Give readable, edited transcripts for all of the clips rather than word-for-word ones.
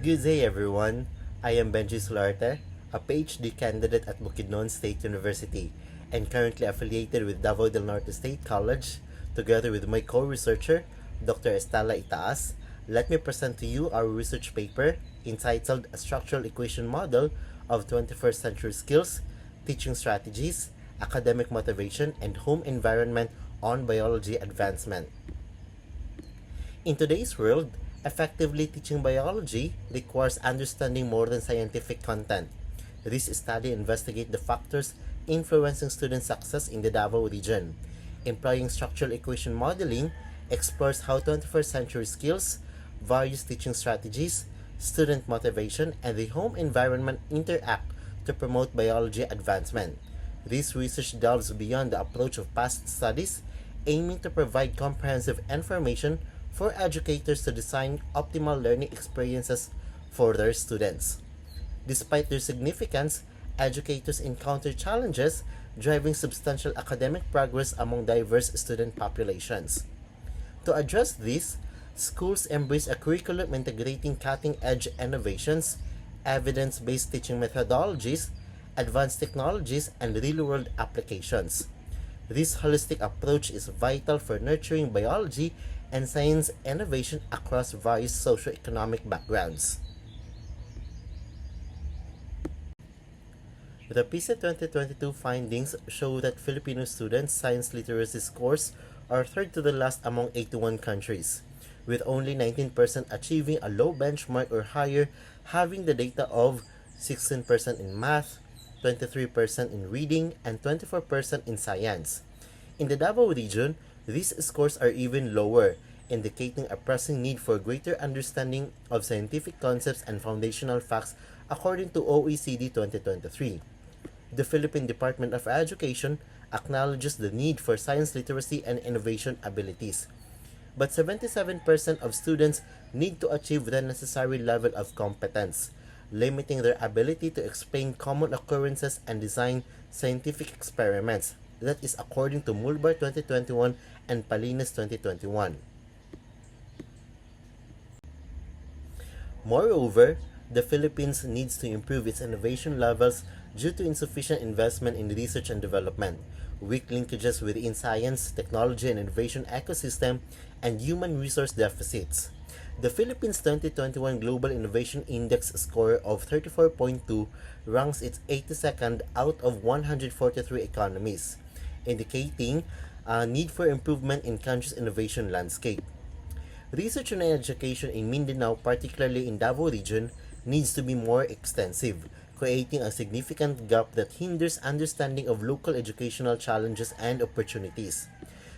Good day, everyone. I am Benji Solarte, a PhD candidate at Bukidnon State University and currently affiliated with Davao del Norte State College. Together with my co-researcher, Dr. Estela Itaas, let me present to you our research paper entitled A Structural Equation Model of 21st Century Skills, Teaching Strategies, Academic Motivation, and Home Environment on Biology Advancement. In today's world, effectively teaching biology requires understanding more than scientific content. This study investigates the factors influencing student success in the Davao region. Employing structural equation modeling explores how 21st century skills, various teaching strategies, student motivation, and the home environment interact to promote biology advancement. This research delves beyond the approach of past studies, aiming to provide comprehensive information for educators to design optimal learning experiences for their students. Despite their significance, educators encounter challenges driving substantial academic progress among diverse student populations. To address this, schools embrace a curriculum integrating cutting-edge innovations, evidence-based teaching methodologies, advanced technologies, and real-world applications. This holistic approach is vital for nurturing biology and science innovation across various socioeconomic backgrounds. The PISA 2022 findings show that Filipino students' science literacy scores are third to the last among 81 countries, with only 19% achieving a low benchmark or higher, having the data of 16% in math, 23% in reading, and 24% in science. In the Davao region, these scores are even lower, indicating a pressing need for greater understanding of scientific concepts and foundational facts according to OECD 2023. The Philippine Department of Education acknowledges the need for science literacy and innovation abilities, but 77% of students need to achieve the necessary level of competence, limiting their ability to explain common occurrences and design scientific experiments. That is according to Mulbar 2021 and Palinas 2021. Moreover, the Philippines needs to improve its innovation levels due to insufficient investment in research and development, weak linkages within science, technology, and innovation ecosystem, and human resource deficits. The Philippines 2021 Global Innovation Index score of 34.2 ranks its 82nd out of 143 economies, indicating a need for improvement in country's innovation landscape. Research on education in Mindanao, particularly in Davao region, needs to be more extensive, creating a significant gap that hinders understanding of local educational challenges and opportunities.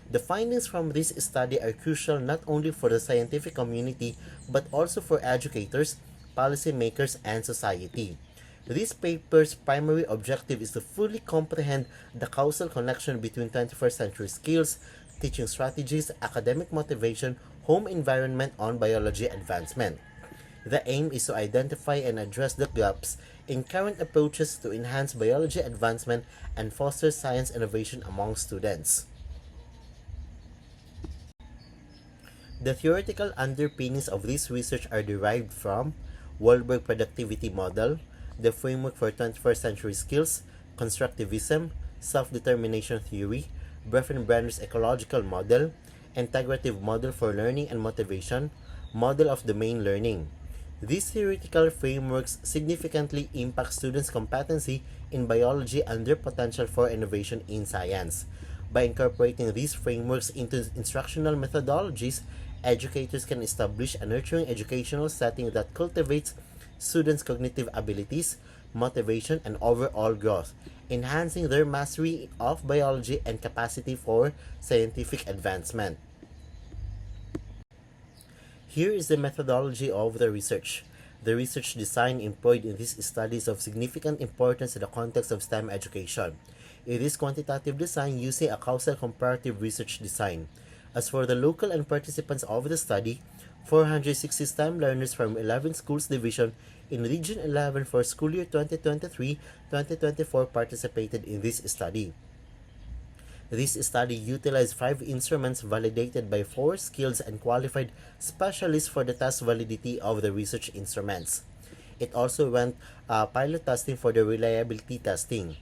The findings from this study are crucial not only for the scientific community but also for educators, policymakers, and society. This paper's primary objective is to fully comprehend the causal connection between 21st century skills, teaching strategies, academic motivation, home environment on biology advancement. The aim is to identify and address the gaps in current approaches to enhance biology advancement and foster science innovation among students. The theoretical underpinnings of this research are derived from Wahlberg Productivity Model, the Framework for 21st Century Skills, Constructivism, Self-Determination Theory, Brenner's Ecological Model, Integrative Model for Learning and Motivation, Model of Domain Learning. These theoretical frameworks significantly impact students' competency in biology and their potential for innovation in science. By incorporating these frameworks into instructional methodologies, educators can establish a nurturing educational setting that cultivates students' cognitive abilities, motivation, and overall growth, enhancing their mastery of biology and capacity for scientific advancement. Here is the methodology of the research. The research design employed in this study is of significant importance in the context of STEM education. It is quantitative design using a causal comparative research design. As for the local and participants of the study, 460 STEM learners from 11 schools division in Region 11 for school year 2023-2024 participated in this study. This study utilized 5 instruments validated by 4 skilled and qualified specialists for the test validity of the research instruments. It also went pilot testing for the reliability testing.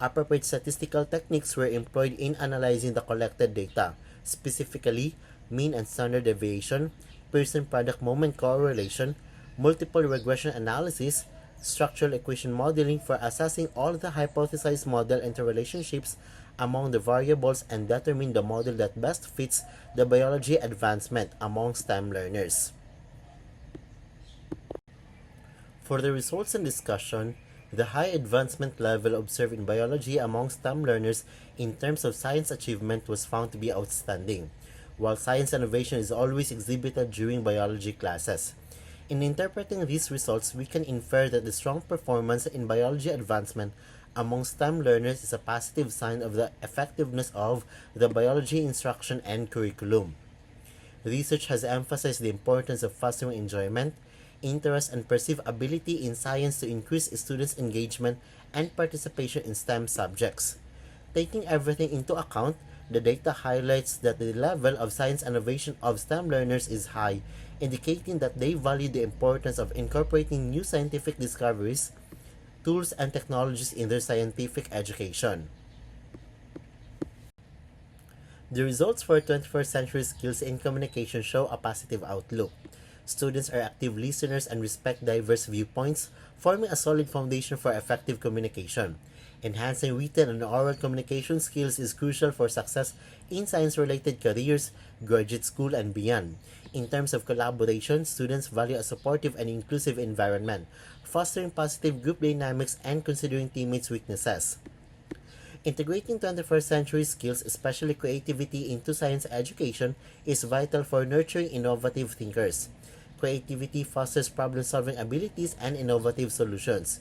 Appropriate statistical techniques were employed in analyzing the collected data, specifically mean and standard deviation, person-product moment correlation, multiple regression analysis, structural equation modeling for assessing all the hypothesized model interrelationships among the variables and determine the model that best fits the biology advancement among STEM learners. For the results and discussion, the high advancement level observed in biology among STEM learners in terms of science achievement was found to be outstanding, while science innovation is always exhibited during biology classes. In interpreting these results, we can infer that the strong performance in biology advancement among STEM learners is a positive sign of the effectiveness of the biology instruction and curriculum. Research has emphasized the importance of fostering enjoyment, interest, and perceived ability in science to increase students' engagement and participation in STEM subjects. Taking everything into account, the data highlights that the level of science innovation of STEM learners is high, indicating that they value the importance of incorporating new scientific discoveries, tools, and technologies in their scientific education. The results for 21st century skills in communication show a positive outlook. Students are active listeners and respect diverse viewpoints, forming a solid foundation for effective communication. Enhancing written and oral communication skills is crucial for success in science-related careers, graduate school, and beyond. In terms of collaboration, students value a supportive and inclusive environment, fostering positive group dynamics and considering teammates' weaknesses. Integrating 21st century skills, especially creativity, into science education is vital for nurturing innovative thinkers. Creativity fosters problem-solving abilities and innovative solutions.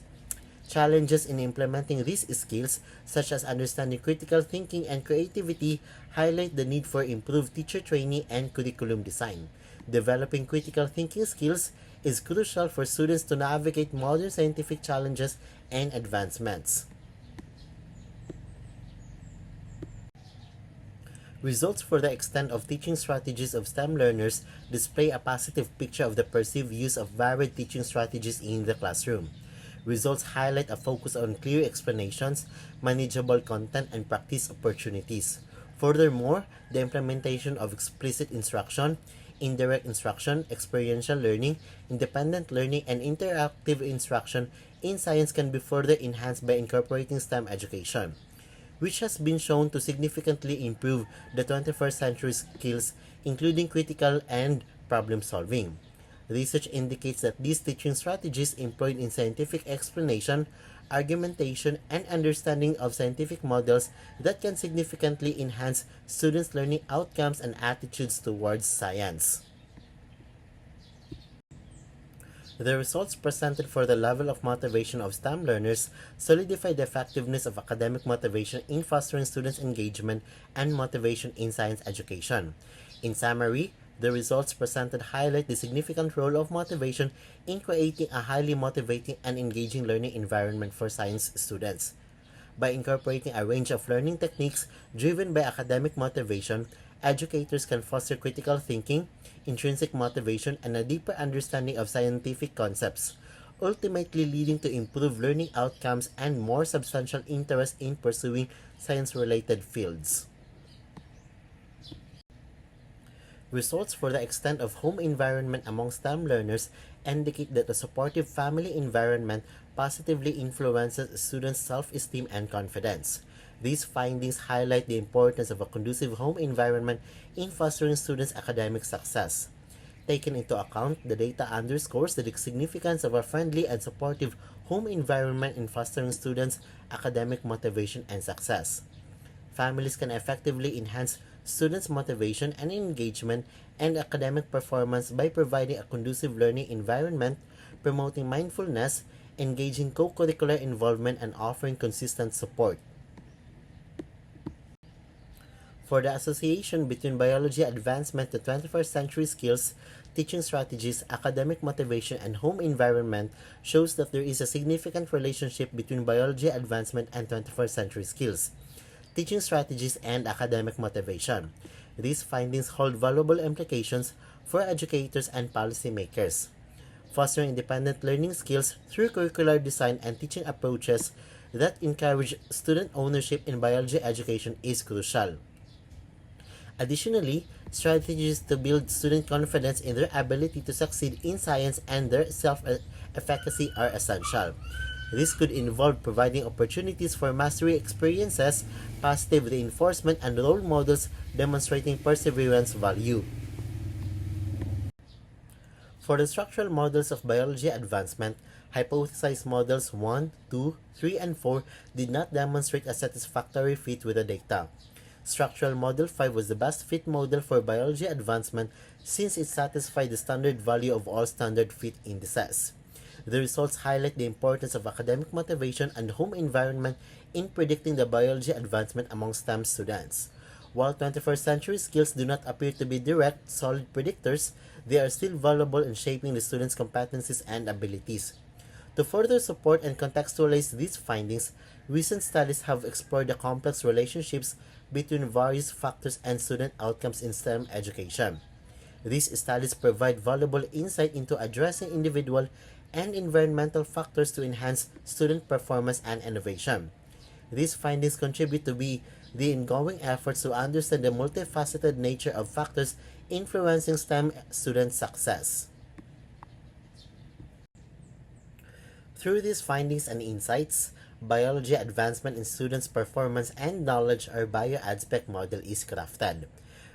Challenges in implementing these skills, such as understanding critical thinking and creativity, highlight the need for improved teacher training and curriculum design. Developing critical thinking skills is crucial for students to navigate modern scientific challenges and advancements. Results for the extent of teaching strategies of STEM learners display a positive picture of the perceived use of varied teaching strategies in the classroom. Results highlight a focus on clear explanations, manageable content, and practice opportunities. Furthermore, the implementation of explicit instruction, indirect instruction, experiential learning, independent learning, and interactive instruction in science can be further enhanced by incorporating STEM education, which has been shown to significantly improve the 21st century skills, including critical and problem solving. Research indicates that these teaching strategies employed in scientific explanation, argumentation, and understanding of scientific models that can significantly enhance students' learning outcomes and attitudes towards science. The results presented for the level of motivation of STEM learners solidify the effectiveness of academic motivation in fostering students' engagement and motivation in science education. In summary, the results presented highlight the significant role of motivation in creating a highly motivating and engaging learning environment for science students. By incorporating a range of learning techniques driven by academic motivation, educators can foster critical thinking, intrinsic motivation, and a deeper understanding of scientific concepts, ultimately leading to improved learning outcomes and more substantial interest in pursuing science-related fields. Results for the extent of home environment among STEM learners indicate that a supportive family environment positively influences students' self-esteem and confidence. These findings highlight the importance of a conducive home environment in fostering students' academic success. Taken into account, the data underscores the significance of a friendly and supportive home environment in fostering students' academic motivation and success. Families can effectively enhance students' motivation and engagement and academic performance by providing a conducive learning environment, promoting mindfulness, engaging co-curricular involvement, and offering consistent support. For the association between biology advancement to 21st century skills, teaching strategies, academic motivation, and home environment shows that there is a significant relationship between biology advancement and 21st century skills. teaching strategies, and academic motivation. These findings hold valuable implications for educators and policymakers. Fostering independent learning skills through curricular design and teaching approaches that encourage student ownership in biology education is crucial. Additionally, strategies to build student confidence in their ability to succeed in science and their self-efficacy are essential. This could involve providing opportunities for mastery experiences, positive reinforcement, and role models demonstrating perseverance value. For the structural models of biology advancement, hypothesized models 1, 2, 3, and 4 did not demonstrate a satisfactory fit with the data. Structural Model 5 was the best fit model for biology advancement since it satisfied the standard value of all standard fit indices. The results highlight the importance of academic motivation and home environment in predicting the biology advancement among STEM students. While 21st century skills do not appear to be direct, solid predictors, they are still valuable in shaping the students' competencies and abilities. To further support and contextualize these findings, recent studies have explored the complex relationships between various factors and student outcomes in STEM education. These studies provide valuable insight into addressing individual and environmental factors to enhance student performance and innovation. These findings contribute to the ongoing efforts to understand the multifaceted nature of factors influencing STEM student success. Through these findings and insights, biology advancement in students' performance and knowledge, or BioAdSpec model, is crafted.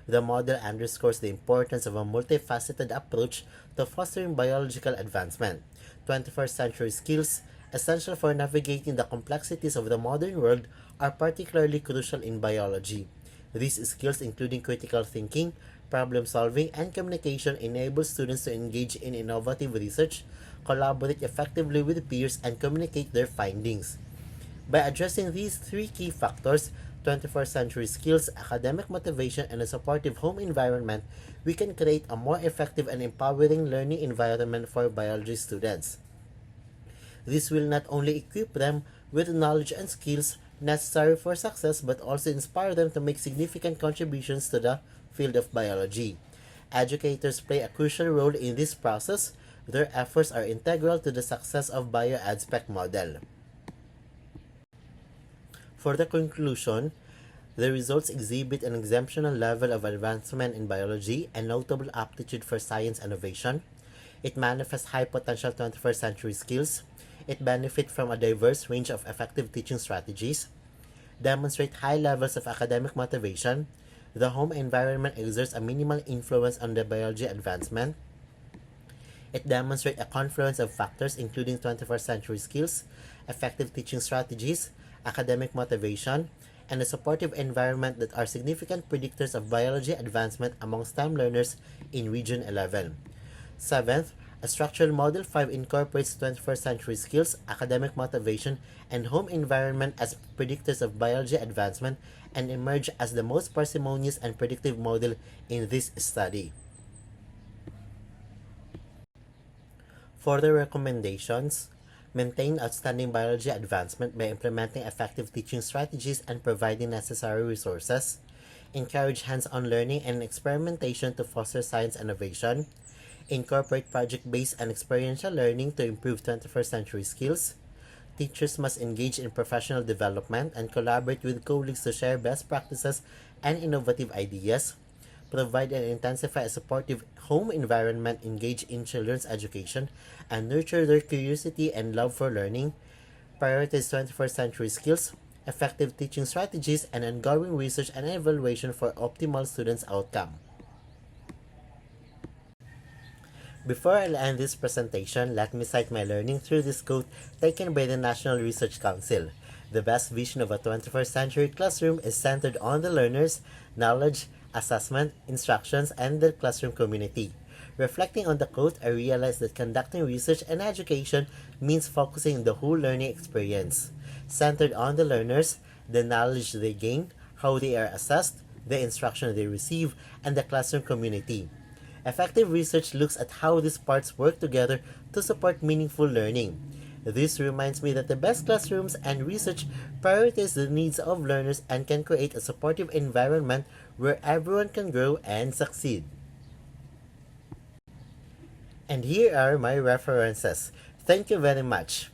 The model underscores the importance of a multifaceted approach to fostering biological advancement. 21st century skills, essential for navigating the complexities of the modern world, are particularly crucial in biology. These skills, including critical thinking, problem solving, and communication, enable students to engage in innovative research, collaborate effectively with peers, and communicate their findings. By addressing these three key factors, 21st century skills, academic motivation, and a supportive home environment, we can create a more effective and empowering learning environment for biology students. This will not only equip them with knowledge and skills necessary for success, but also inspire them to make significant contributions to the field of biology. Educators play a crucial role in this process. Their efforts are integral to the success of BioAdSpec model. For the conclusion, the results exhibit an exceptional level of advancement in biology and notable aptitude for science innovation. It manifests high potential 21st century skills. It benefits from a diverse range of effective teaching strategies, demonstrate high levels of academic motivation. The home environment exerts a minimal influence on the biology advancement. It demonstrates a confluence of factors including 21st century skills, effective teaching strategies, academic motivation, and a supportive environment that are significant predictors of biology advancement among STEM learners in Region 11. Seventh, a structural model 5 incorporates 21st century skills, academic motivation, and home environment as predictors of biology advancement and emerge as the most parsimonious and predictive model in this study. For the recommendations, maintain outstanding biology advancement by implementing effective teaching strategies and providing necessary resources. Encourage hands-on learning and experimentation to foster science innovation. Incorporate project-based and experiential learning to improve 21st century skills. Teachers must engage in professional development and collaborate with colleagues to share best practices and innovative ideas. Provide and intensify a supportive home environment, engage in children's education, and nurture their curiosity and love for learning. Prioritize 21st century skills, effective teaching strategies, and ongoing research and evaluation for optimal students' outcome. Before I end this presentation, let me cite my learning through this quote taken by the National Research Council. The best vision of a 21st century classroom is centered on the learners, knowledge, assessment, instructions, and the classroom community. Reflecting on the quote, I realized that conducting research and education means focusing on the whole learning experience, centered on the learners, the knowledge they gain, how they are assessed, the instruction they receive, and the classroom community. Effective research looks at how these parts work together to support meaningful learning. This reminds me that the best classrooms and research prioritize the needs of learners and can create a supportive environment where everyone can grow and succeed. And here are my references. Thank you very much.